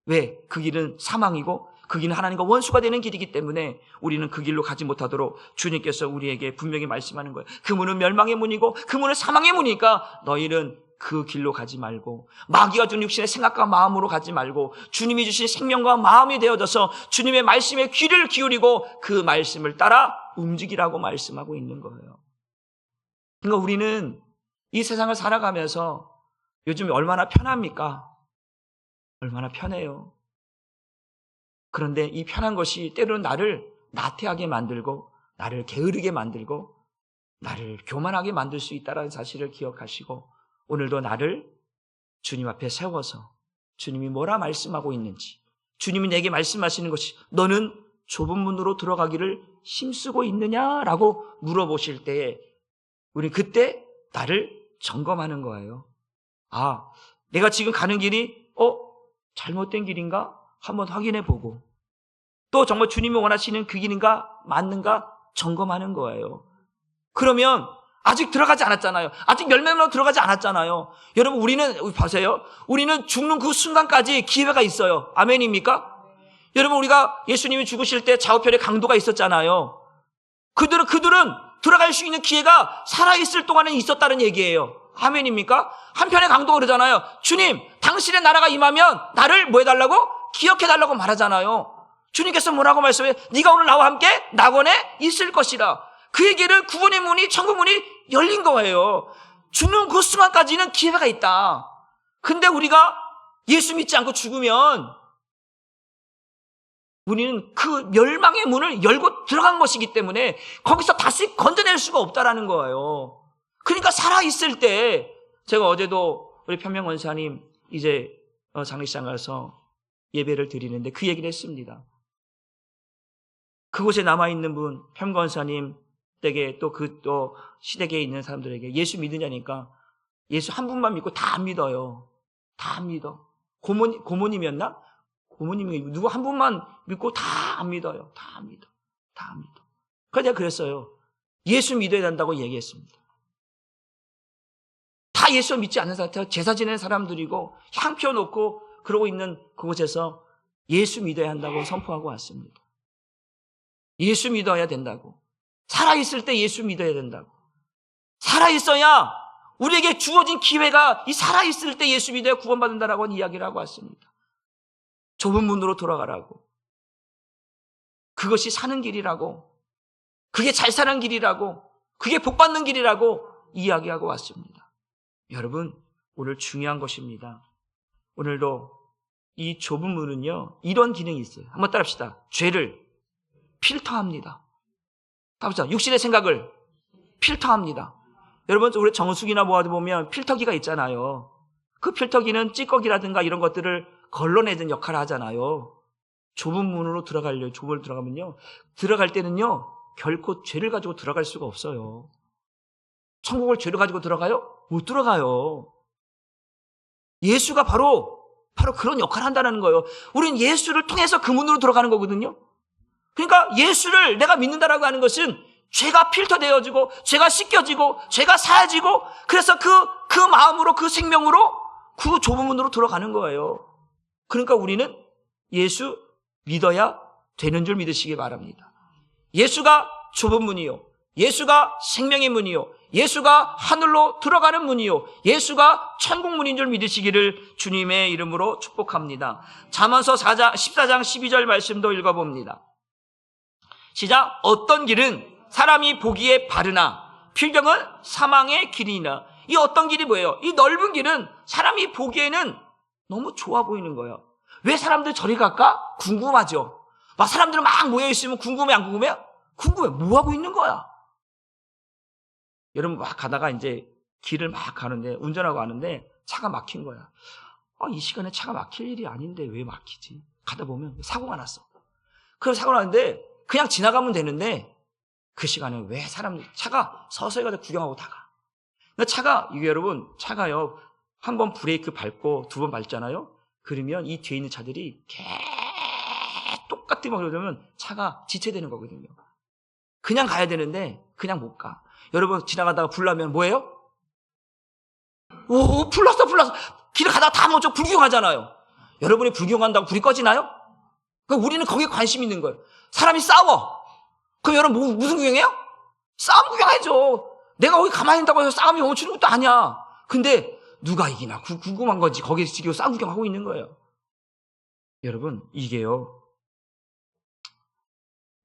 왜? 그 길은 사망이고 그 길은 하나님과 원수가 되는 길이기 때문에 우리는 그 길로 가지 못하도록 주님께서 우리에게 분명히 말씀하는 거예요. 그 문은 멸망의 문이고 그 문은 사망의 문이니까 너희는 그 길로 가지 말고 마귀가 준 육신의 생각과 마음으로 가지 말고 주님이 주신 생명과 마음이 되어져서 주님의 말씀에 귀를 기울이고 그 말씀을 따라 움직이라고 말씀하고 있는 거예요. 그러니까 우리는 이 세상을 살아가면서 요즘 얼마나 편합니까? 얼마나 편해요. 그런데 이 편한 것이 때로는 나를 나태하게 만들고 나를 게으르게 만들고 나를 교만하게 만들 수 있다는 사실을 기억하시고 오늘도 나를 주님 앞에 세워서 주님이 뭐라 말씀하고 있는지 주님이 내게 말씀하시는 것이 너는 좁은 문으로 들어가기를 힘쓰고 있느냐라고 물어보실 때에 우리 그때 나를 점검하는 거예요. 아, 내가 지금 가는 길이 잘못된 길인가? 한번 확인해 보고 또 정말 주님이 원하시는 그 길인가? 맞는가? 점검하는 거예요. 그러면 아직 들어가지 않았잖아요. 아직 열매로 들어가지 않았잖아요. 여러분 우리는 보세요. 우리는 죽는 그 순간까지 기회가 있어요. 아멘입니까? 여러분 우리가 예수님이 죽으실 때 좌우편에 강도가 있었잖아요. 그들은 들어갈 수 있는 기회가 살아있을 동안은 있었다는 얘기예요. 아멘입니까? 한편의 강도가 그러잖아요. 주님, 당신의 나라가 임하면 나를 뭐 해달라고? 기억해달라고 말하잖아요. 주님께서 뭐라고 말씀해요? 네가 오늘 나와 함께 낙원에 있을 것이라. 그에게는 구원의 문이, 천국 문이 열린 거예요. 죽는 그 순간까지는 기회가 있다. 근데 우리가 예수 믿지 않고 죽으면 우리는 그 멸망의 문을 열고 들어간 것이기 때문에 거기서 다시 건져낼 수가 없다라는 거예요. 그러니까 살아있을 때 제가 어제도 우리 편명 원사님 이제 장례식장 가서 예배를 드리는데 그 얘기를 했습니다. 그곳에 남아있는 분, 편명 원사님 댁에 또 시댁에 있는 사람들에게 예수 믿으냐니까 예수 한 분만 믿고 다 안 믿어요. 다 안 믿어. 고모님이었나? 고모님이 누구 한 분만 믿고 다 안 믿어요. 다 안 믿어. 다 안 믿어. 그래서 제가 그랬어요. 예수 믿어야 된다고 얘기했습니다. 다 예수 믿지 않는 상태에서 제사 지내는 사람들이고 향 피워놓고 그러고 있는 그곳에서 예수 믿어야 한다고 선포하고 왔습니다. 예수 믿어야 된다고. 살아있을 때 예수 믿어야 된다고. 살아있어야 우리에게 주어진 기회가 이 살아있을 때 예수 믿어야 구원받는다라고 이야기를 하고 왔습니다. 좁은 문으로 돌아가라고. 그것이 사는 길이라고. 그게 잘 사는 길이라고. 그게 복받는 길이라고 이야기하고 왔습니다. 여러분, 오늘 중요한 것입니다. 오늘도 이 좁은 문은요, 이런 기능이 있어요. 한번 따라합시다. 죄를 필터합니다. 따라합시다. 육신의 생각을 필터합니다. 여러분, 우리 정수기나 뭐하도 보면 필터기가 있잖아요. 그 필터기는 찌꺼기라든가 이런 것들을 걸러내는 역할을 하잖아요. 좁은 문으로 들어가면요, 들어갈 때는요, 결코 죄를 가지고 들어갈 수가 없어요. 천국을 죄를 가지고 들어가요? 못 들어가요. 예수가 바로 그런 역할을 한다는 거예요. 우리는 예수를 통해서 그 문으로 들어가는 거거든요. 그러니까 예수를 내가 믿는다라고 하는 것은 죄가 필터되어지고 죄가 씻겨지고 죄가 사해지고 그래서 그 마음으로 그 생명으로 그 좁은 문으로 들어가는 거예요. 그러니까 우리는 예수 믿어야 되는 줄 믿으시기 바랍니다. 예수가 좁은 문이요. 예수가 생명의 문이요. 예수가 하늘로 들어가는 문이요. 예수가 천국 문인 줄 믿으시기를 주님의 이름으로 축복합니다. 잠언서 14장 12절 말씀도 읽어봅니다. 시작. 어떤 길은 사람이 보기에 바르나 필경은 사망의 길이나. 이 어떤 길이 뭐예요? 이 넓은 길은 사람이 보기에는 너무 좋아 보이는 거예요. 왜 사람들이 저리 갈까? 궁금하죠. 막 사람들 막 모여있으면 궁금해, 안 궁금해? 궁금해. 뭐 하고 있는 거야? 여러분 막 가다가 이제 길을 막 가는데, 운전하고 가는데 차가 막힌 거야. 이 시간에 차가 막힐 일이 아닌데 왜 막히지? 가다 보면 사고가 났어. 그럼 사고 났는데 그냥 지나가면 되는데 그 시간에 왜 차가 서서히 가다 구경하고 다가. 그러니까 차가, 이게 여러분, 차가요, 한 번 브레이크 밟고 두 번 밟잖아요? 그러면 이 뒤에 있는 차들이 똑같이 막 그러면 차가 지체되는 거거든요. 그냥 가야 되는데 그냥 못 가. 여러분 지나가다가 불 나면 뭐예요? 오, 불 났어. 길을 가다가 다 먼저 불구경하잖아요. 여러분이 불구경한다고 불이 꺼지나요? 그러니까 우리는 거기에 관심 있는 거예요. 사람이 싸워. 그럼 여러분 무슨 구경해요? 싸움 구경해야죠. 내가 거기 가만히 있다고 해서 싸움이 멈추는 것도 아니야. 근데 누가 이기나 궁금한 거지. 거기서 지금 싸움 구경하고 있는 거예요. 여러분, 이게요,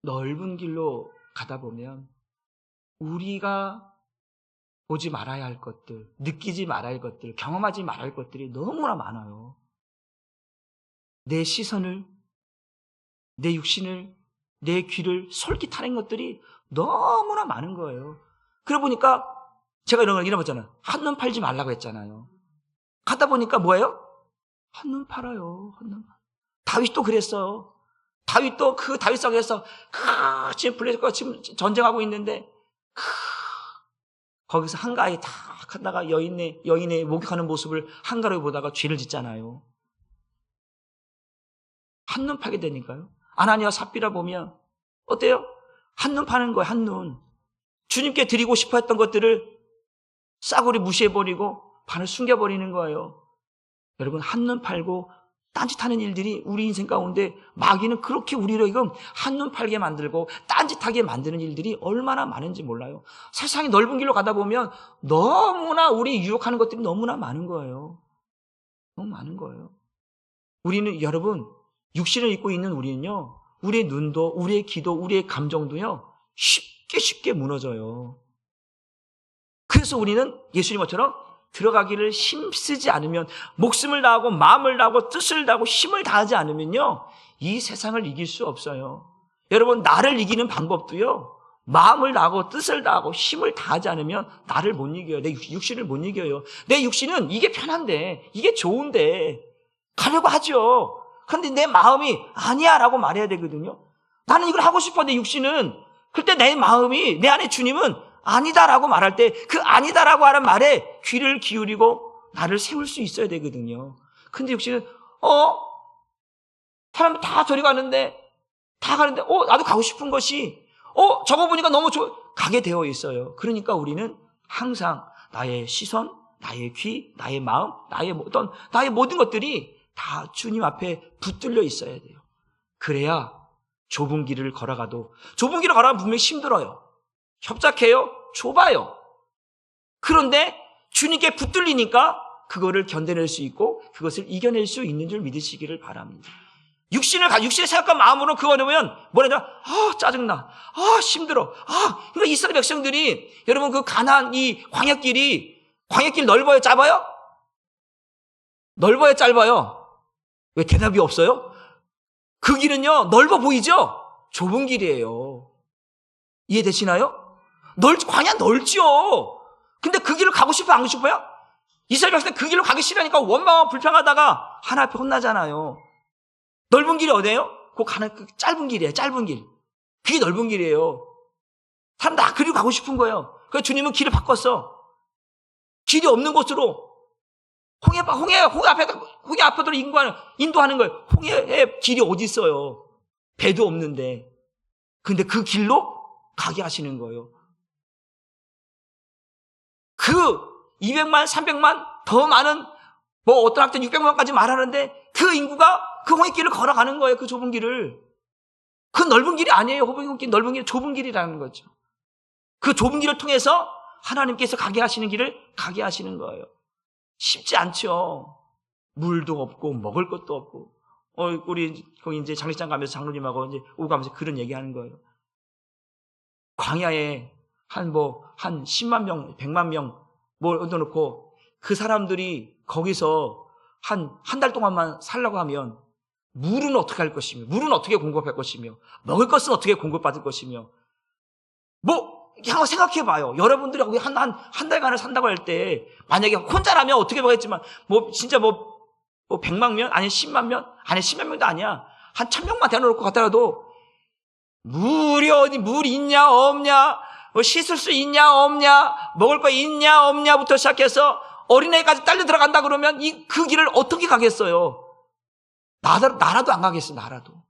넓은 길로 가다 보면 우리가 보지 말아야 할 것들, 느끼지 말아야 할 것들, 경험하지 말아야 할 것들이 너무나 많아요. 내 시선을, 내 육신을, 내 귀를 솔깃하는 것들이 너무나 많은 거예요. 그러고 보니까 제가 이런 걸 잃어봤잖아요. 한눈 팔지 말라고 했잖아요. 가다 보니까 뭐예요? 한눈 팔아요. 한눈. 다윗도 그랬어요. 다윗도 그 다윗성에서 지금 블레셋과 지금 전쟁하고 있는데 거기서 한가하게 다 하다가 여인의 목욕하는 모습을 한가하게 보다가 죄를 짓잖아요. 한눈 파게 되니까요. 아나니와 삽비라 보면 어때요? 한눈 파는 거예요. 한눈. 주님께 드리고 싶어 했던 것들을 싸구려 무시해버리고 반을 숨겨버리는 거예요. 여러분, 한눈 팔고 딴짓하는 일들이 우리 인생 가운데 마귀는 그렇게 우리를 지금 한눈 팔게 만들고 딴짓하게 만드는 일들이 얼마나 많은지 몰라요. 세상이 넓은 길로 가다 보면 너무나 우리 유혹하는 것들이 너무나 많은 거예요. 너무 많은 거예요. 우리는, 여러분, 육신을 입고 있는 우리는요, 우리의 눈도, 우리의 귀도, 우리의 감정도요, 쉽게 무너져요. 그래서 우리는 예수님처럼 들어가기를 힘쓰지 않으면, 목숨을 다하고 마음을 다하고 뜻을 다하고 힘을 다하지 않으면요, 이 세상을 이길 수 없어요. 여러분, 나를 이기는 방법도요, 마음을 다하고 뜻을 다하고 힘을 다하지 않으면 나를 못 이겨요. 내 육신을 못 이겨요. 내 육신은 이게 편한데, 이게 좋은데 가려고 하죠. 그런데 내 마음이 아니야 라고 말해야 되거든요. 나는 이걸 하고 싶어, 내 육신은. 그때 내 마음이, 내 안에 주님은 아니다라고 말할 때 그 아니다라고 하는 말에 귀를 기울이고 나를 세울 수 있어야 되거든요. 근데 육신은 사람 다 저리 가는데 나도 가고 싶은 것이 저거 보니까 너무 가게 되어 있어요. 그러니까 우리는 항상 나의 시선, 나의 귀, 나의 마음, 나의 모든 것들이 다 주님 앞에 붙들려 있어야 돼요. 그래야 좁은 길을 걸어가도, 좁은 길을 걸어가면 분명히 힘들어요. 협착해요? 좁아요. 그런데 주님께 붙들리니까 그거를 견뎌낼 수 있고 그것을 이겨낼 수 있는 줄 믿으시기를 바랍니다. 육신의 생각과 마음으로 그거 하려면 뭐냐? 짜증나. 힘들어. 그러니까 이스라엘 백성들이, 여러분, 그 가나안 이 광야길 넓어요, 짧아요? 넓어요, 짧아요? 왜 대답이 없어요? 그 길은요, 넓어 보이죠? 좁은 길이에요. 이해되시나요? 광야 넓죠. 근데 그 길을 가고 싶어요, 안 가고 싶어요? 이스라엘 백성들 그 길로 가기 싫으니까 원망하고 불평하다가 하나님 앞에 혼나잖아요. 넓은 길이 어디예요? 그 짧은 길이에요, 짧은 길. 그게 넓은 길이에요. 사람 다 그리로 가고 싶은 거예요. 그래서 주님은 길을 바꿨어. 길이 없는 곳으로 홍해 앞에도 인도하는 거예요. 홍해에 길이 어디 있어요? 배도 없는데. 근데 그 길로 가게 하시는 거예요. 그 200만, 300만, 더 많은, 어떤 학자 600만까지 말하는데 그 인구가 그 홍해길을 걸어가는 거예요. 그 좁은 길을. 그 넓은 길이 아니에요. 홍해길 넓은 길, 좁은 길이라는 거죠. 그 좁은 길을 통해서 하나님께서 가게 하시는 길을 가게 하시는 거예요. 쉽지 않죠. 물도 없고 먹을 것도 없고. 우리 거기 이제 장례식장 가면서 장로님하고 이제 오고 가면서 그런 얘기하는 거예요. 광야에 한 10만 명, 100만 명 얻어놓고 그 사람들이 거기서 한 달 동안만 살라고 하면 물은 어떻게 할 것이며, 물은 어떻게 공급할 것이며, 먹을 것은 어떻게 공급받을 것이며, 한번 생각해 봐요. 여러분들이 거기 한 달간을 산다고 할 때, 만약에 혼자라면 어떻게 보겠지만, 진짜 100만 명? 아니 10만 명? 아니 10만 명도 아니야. 한 1000명만 대놓고 갔더라도, 물 있냐, 없냐, 씻을 수 있냐, 없냐, 먹을 거 있냐, 없냐부터 시작해서 어린애까지 딸려 들어간다 그러면 그 길을 어떻게 가겠어요? 나라도 안 가겠어요, 나라도.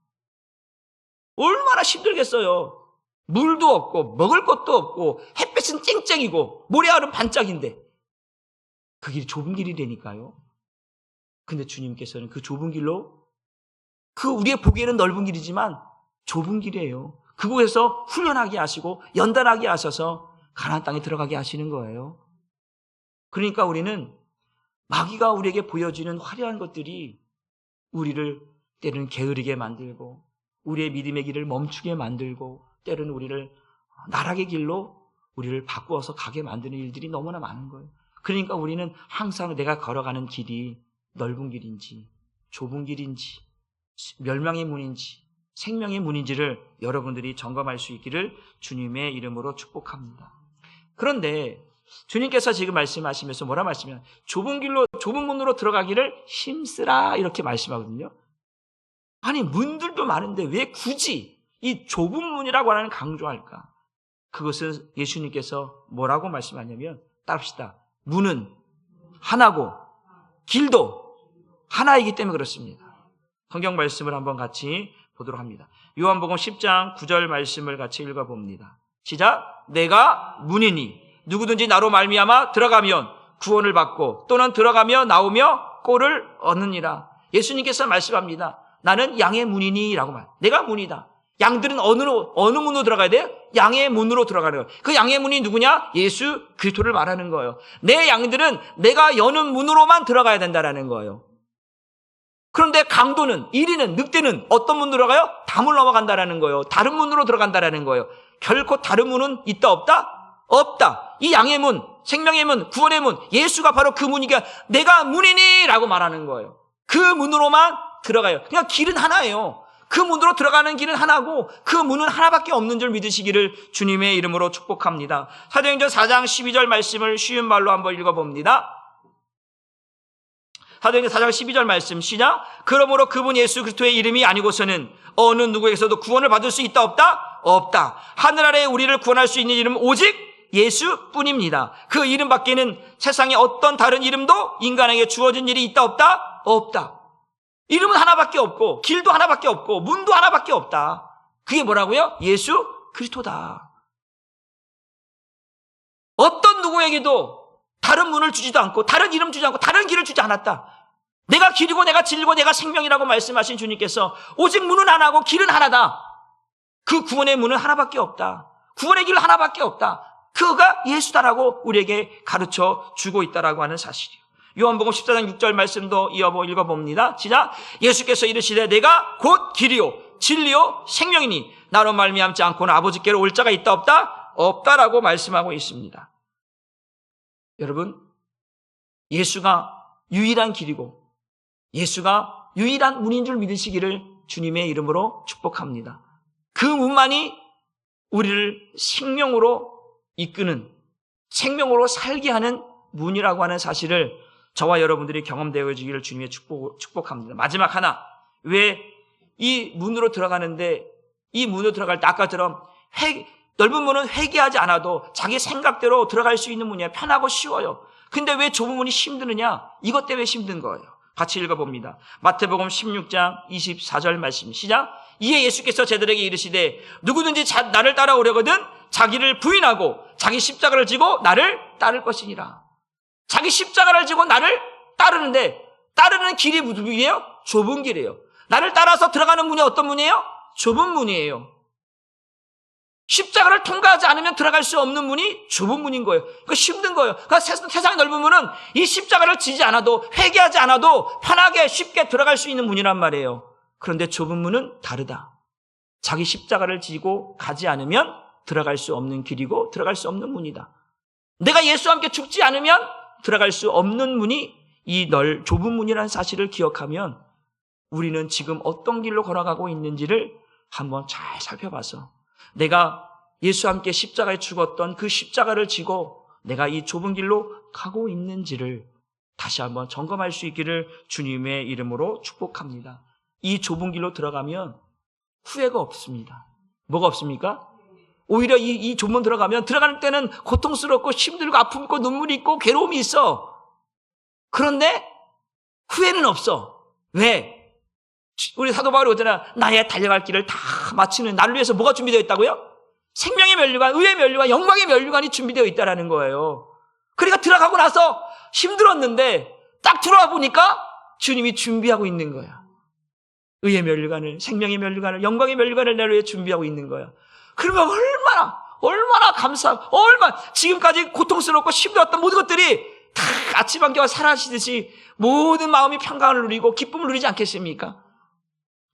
얼마나 힘들겠어요. 물도 없고, 먹을 것도 없고, 햇빛은 쨍쨍이고, 모래알은 반짝인데, 그 길이 좁은 길이라니까요. 근데 주님께서는 그 좁은 길로, 우리의 보기에는 넓은 길이지만, 좁은 길이에요. 그곳에서 훈련하게 하시고, 연단하게 하셔서, 가나안 땅에 들어가게 하시는 거예요. 그러니까 우리는, 마귀가 우리에게 보여주는 화려한 것들이, 우리를 때로는 게으르게 만들고, 우리의 믿음의 길을 멈추게 만들고, 때로는 우리를 나락의 길로 우리를 바꾸어서 가게 만드는 일들이 너무나 많은 거예요. 그러니까 우리는 항상 내가 걸어가는 길이 넓은 길인지, 좁은 길인지, 멸망의 문인지, 생명의 문인지를 여러분들이 점검할 수 있기를 주님의 이름으로 축복합니다. 그런데 주님께서 지금 말씀하시면서 뭐라 말씀하시면 좁은 문으로 들어가기를 힘쓰라 이렇게 말씀하거든요. 아니 문들도 많은데 왜 굳이 이 좁은 문이라고 하는 강조할까? 그것은 예수님께서 뭐라고 말씀하냐면 따릅시다. 문은 하나고 길도 하나이기 때문에 그렇습니다. 성경 말씀을 한번 같이 보도록 합니다. 요한복음 10장 9절 말씀을 같이 읽어봅니다. 시작. 내가 문이니 누구든지 나로 말미암아 들어가면 구원을 받고 또는 들어가며 나오며 꼴을 얻느니라. 예수님께서 말씀합니다. 나는 양의 문이니 라고 말. 내가 문이다. 양들은 어느 문으로 들어가야 돼요? 양의 문으로 들어가는 거예요. 그 양의 문이 누구냐? 예수 그리스도를 말하는 거예요. 내 양들은 내가 여는 문으로만 들어가야 된다라는 거예요. 그런데 강도는, 이리는, 늑대는 어떤 문으로 들어가요? 담을 넘어간다라는 거예요. 다른 문으로 들어간다라는 거예요. 결코 다른 문은 있다 없다? 없다. 이 양의 문, 생명의 문, 구원의 문, 예수가 바로 그 문이니까 내가 문이니 라고 말하는 거예요. 그 문으로만 들어가요. 그러니까 길은 하나예요. 그 문으로 들어가는 길은 하나고 그 문은 하나밖에 없는 줄 믿으시기를 주님의 이름으로 축복합니다. 사도행전 4장 12절 말씀을 쉬운 말로 한번 읽어봅니다. 사도행전 4장 12절 말씀 시작. 그러므로 그분 예수 그리스도의 이름이 아니고서는 어느 누구에게서도 구원을 받을 수 있다 없다? 없다. 하늘 아래 우리를 구원할 수 있는 이름은 오직 예수뿐입니다. 그 이름 밖에는 세상에 어떤 다른 이름도 인간에게 주어진 일이 있다 없다? 없다. 이름은 하나밖에 없고 길도 하나밖에 없고 문도 하나밖에 없다. 그게 뭐라고요? 예수 그리스도다. 어떤 누구에게도 다른 문을 주지도 않고 다른 이름 주지 않고 다른 길을 주지 않았다. 내가 길이고 내가 진리고 내가 생명이라고 말씀하신 주님께서 오직 문은 하나고 길은 하나다. 그 구원의 문은 하나밖에 없다. 구원의 길 하나밖에 없다. 그가 예수다라고 우리에게 가르쳐 주고 있다라고 하는 사실이에요. 요한복음 14장 6절 말씀도 읽어봅니다. 시작. 예수께서 이르시되 내가 곧 길이요 진리요 생명이니 나로 말미암지 않고는 아버지께로 올 자가 있다 없다? 없다라고 말씀하고 있습니다. 여러분, 예수가 유일한 길이고 예수가 유일한 문인 줄 믿으시기를 주님의 이름으로 축복합니다. 그 문만이 우리를 생명으로 이끄는, 생명으로 살게 하는 문이라고 하는 사실을 저와 여러분들이 경험되어지기를 주님의 축복합니다. 마지막 하나, 왜 이 문으로 들어가는데 이 문으로 들어갈 때 아까처럼 넓은 문은 회개하지 않아도 자기 생각대로 들어갈 수 있는 문이야. 편하고 쉬워요. 근데 왜 좁은 문이 힘드느냐? 이것 때문에 힘든 거예요. 같이 읽어봅니다. 마태복음 16장 24절 말씀 시작. 이에 예수께서 제들에게 이르시되 누구든지 나를 따라오려거든 자기를 부인하고 자기 십자가를 지고 나를 따를 것이니라. 자기 십자가를 지고 나를 따르는데 따르는 길이 무슨 길이에요? 좁은 길이에요. 나를 따라서 들어가는 문이 어떤 문이에요? 좁은 문이에요. 십자가를 통과하지 않으면 들어갈 수 없는 문이 좁은 문인 거예요. 그러니까 힘든 거예요. 그러니까 세상의 넓은 문은 이 십자가를 지지 않아도 회개하지 않아도 편하게 쉽게 들어갈 수 있는 문이란 말이에요. 그런데 좁은 문은 다르다. 자기 십자가를 지고 가지 않으면 들어갈 수 없는 길이고 들어갈 수 없는 문이다. 내가 예수와 함께 죽지 않으면 들어갈 수 없는 문이 이 좁은 문이라는 사실을 기억하면 우리는 지금 어떤 길로 걸어가고 있는지를 한번 잘 살펴봐서 내가 예수와 함께 십자가에 죽었던 그 십자가를 지고 내가 이 좁은 길로 가고 있는지를 다시 한번 점검할 수 있기를 주님의 이름으로 축복합니다. 이 좁은 길로 들어가면 후회가 없습니다. 뭐가 없습니까? 오히려 이 좁은 들어가면 들어갈 때는 고통스럽고 힘들고 아픔 있고 눈물이 있고 괴로움이 있어. 그런데 후회는 없어. 왜? 우리 사도 바울이 오잖아. 나의 달려갈 길을 다 마치는 나를 위해서 뭐가 준비되어 있다고요? 생명의 면류관, 의의 면류관, 영광의 면류관이 준비되어 있다라는 거예요. 그러니까 들어가고 나서 힘들었는데 딱 들어와 보니까 주님이 준비하고 있는 거야. 의의 면류관을, 생명의 면류관을, 영광의 면류관을 나를 위해 준비하고 있는 거야. 그러면 얼마나 얼마나 지금까지 고통스럽고 힘들었던 모든 것들이 다 아침 안개와 사라지듯이 모든 마음이 평강을 누리고 기쁨을 누리지 않겠습니까?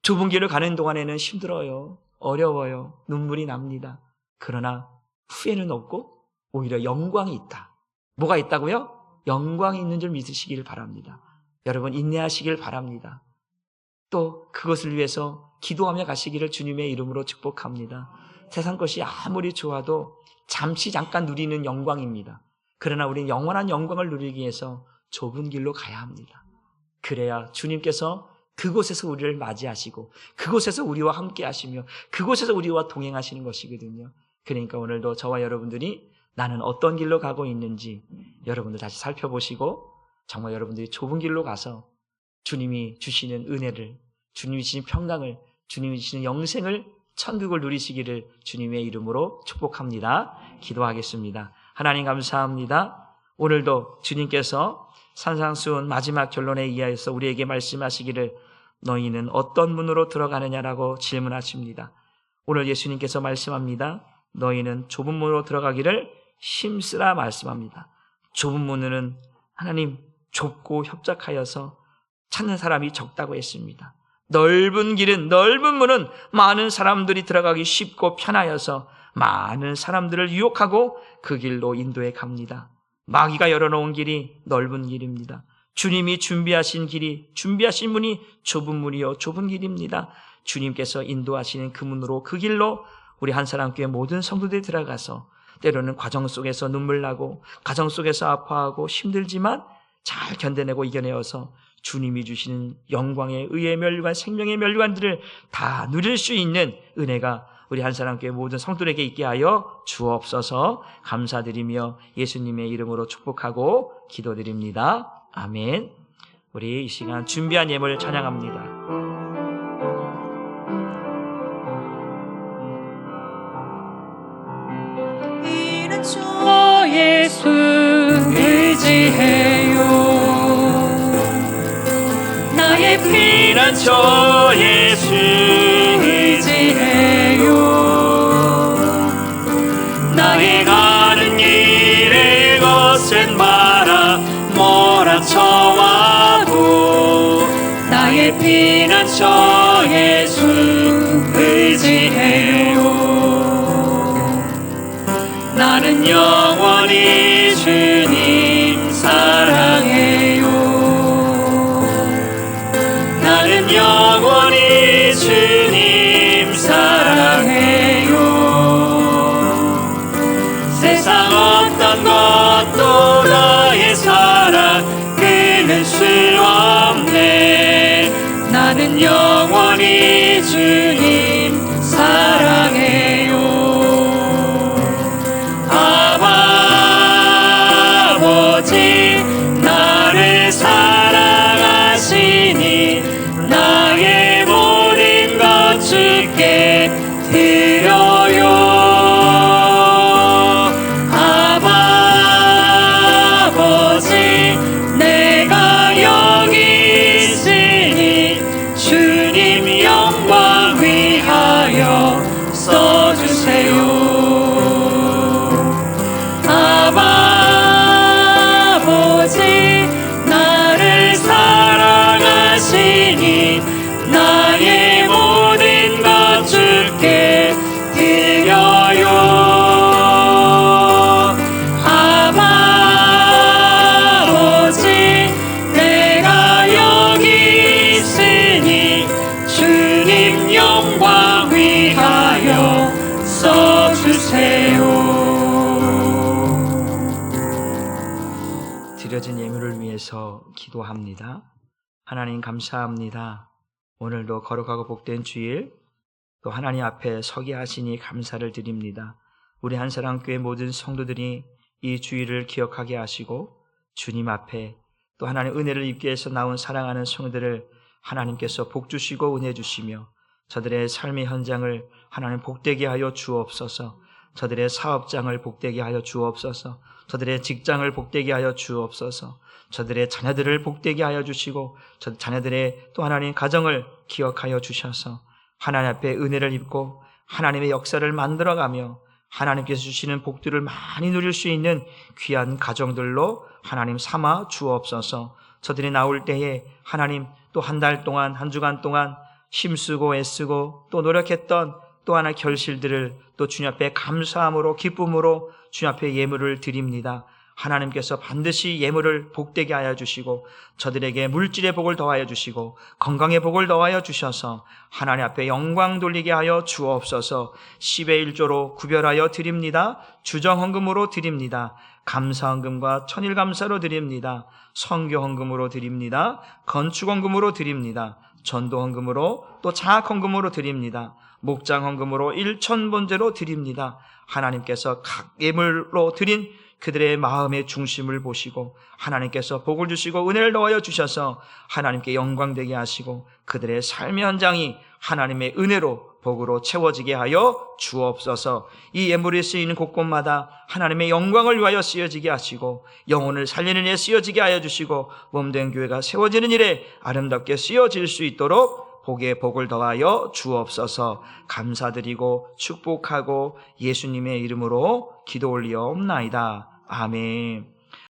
좁은 길을 가는 동안에는 힘들어요. 어려워요. 눈물이 납니다. 그러나 후회는 없고 오히려 영광이 있다. 뭐가 있다고요? 영광이 있는 줄 믿으시기를 바랍니다. 여러분 인내하시길 바랍니다. 또 그것을 위해서 기도하며 가시기를 주님의 이름으로 축복합니다. 세상 것이 아무리 좋아도 잠깐 누리는 영광입니다. 그러나 우리는 영원한 영광을 누리기 위해서 좁은 길로 가야 합니다. 그래야 주님께서 그곳에서 우리를 맞이하시고 그곳에서 우리와 함께 하시며 그곳에서 우리와 동행하시는 것이거든요. 그러니까 오늘도 저와 여러분들이 나는 어떤 길로 가고 있는지 여러분들 다시 살펴보시고 정말 여러분들이 좁은 길로 가서 주님이 주시는 은혜를, 주님이 주시는 평강을, 주님이 주시는 영생을, 천국을 누리시기를 주님의 이름으로 축복합니다. 기도하겠습니다. 하나님 감사합니다. 오늘도 주님께서 산상수훈 마지막 결론에 의하여서 우리에게 말씀하시기를 너희는 어떤 문으로 들어가느냐라고 질문하십니다. 오늘 예수님께서 말씀합니다. 너희는 좁은 문으로 들어가기를 힘쓰라 말씀합니다. 좁은 문은 하나님 좁고 협착하여서 찾는 사람이 적다고 했습니다. 넓은 문은 많은 사람들이 들어가기 쉽고 편하여서 많은 사람들을 유혹하고 그 길로 인도해 갑니다. 마귀가 열어놓은 길이 넓은 길입니다. 주님이 준비하신 문이 좁은 문이요 좁은 길입니다. 주님께서 인도하시는 그 문으로 그 길로 우리 한사람교회 모든 성도들이 들어가서 때로는 과정 속에서 눈물 나고 가정 속에서 아파하고 힘들지만 잘 견뎌내고 이겨내어서 주님이 주시는 영광의 의의 면류관, 생명의 면류관들을 다 누릴 수 있는 은혜가 우리 한사람교회 모든 성도들에게 있게 하여 주옵소서. 감사드리며 예수님의 이름으로 축복하고 기도드립니다. 아멘. 우리 이 시간 준비한 예물 찬양합니다. 이는 주 예수 의지해요. 나의 피난 주 예수 의지해요. 나의 가는 길에 것은 마라 몰아쳐와도 나의 피난 주 예수 의지해요. 나는 영원히 주님 사랑해요. 나는 영원히 주님 사랑해요. 세상 어떤 것도 나의 사랑 끊을 수 없네. 나는 영원히 주님 사랑해요. 아버지 나를 사랑하시니 나의 모든 것 주께 드려요. 아버지 내가 여기 있으니 주님 영광 위하여 써주세요. 아버지 드려진 예물을 위해서 기도합니다. 하나님 감사합니다. 오늘도 거룩하고 복된 주일, 또 하나님 앞에 서게 하시니 감사를 드립니다. 우리 한사랑교회 모든 성도들이 이 주일을 기억하게 하시고 주님 앞에 또 하나님 은혜를 입기 위해서 나온 사랑하는 성도들을 하나님께서 복 주시고 은혜 주시며 저들의 삶의 현장을 하나님 복되게 하여 주옵소서. 저들의 사업장을 복되게 하여 주옵소서. 저들의 직장을 복되게 하여 주옵소서. 저들의 자녀들을 복되게 하여 주시고 저 자녀들의 또 하나님 가정을 기억하여 주셔서 하나님 앞에 은혜를 입고 하나님의 역사를 만들어가며 하나님께서 주시는 복들을 많이 누릴 수 있는 귀한 가정들로 하나님 삼아 주옵소서. 저들이 나올 때에 하나님 또 한 달 동안 한 주간 동안 힘쓰고 애쓰고 또 노력했던 또 하나 결실들을 또 주님 앞에 감사함으로 기쁨으로 주님 앞에 예물을 드립니다. 하나님께서 반드시 예물을 복되게 하여 주시고 저들에게 물질의 복을 더하여 주시고 건강의 복을 더하여 주셔서 하나님 앞에 영광 돌리게 하여 주옵소서. 10의 1조로 구별하여 드립니다. 주정헌금으로 드립니다. 감사헌금과 천일감사로 드립니다. 선교헌금으로 드립니다. 건축헌금으로 드립니다. 전도헌금으로 또 장학헌금으로 드립니다. 목장헌금으로 1,000번제로 드립니다. 하나님께서 각 예물로 드린 그들의 마음의 중심을 보시고 하나님께서 복을 주시고 은혜를 더하여 주셔서 하나님께 영광되게 하시고 그들의 삶의 현장이 하나님의 은혜로 복으로 채워지게 하여 주옵소서. 이 예물이 쓰이는 곳곳마다 하나님의 영광을 위하여 쓰여지게 하시고 영혼을 살리는 일에 쓰여지게 하여 주시고 몸된 교회가 세워지는 일에 아름답게 쓰여질 수 있도록 복에 복을 더하여 주옵소서. 감사드리고 축복하고 예수님의 이름으로 기도 올리옵나이다. 아멘.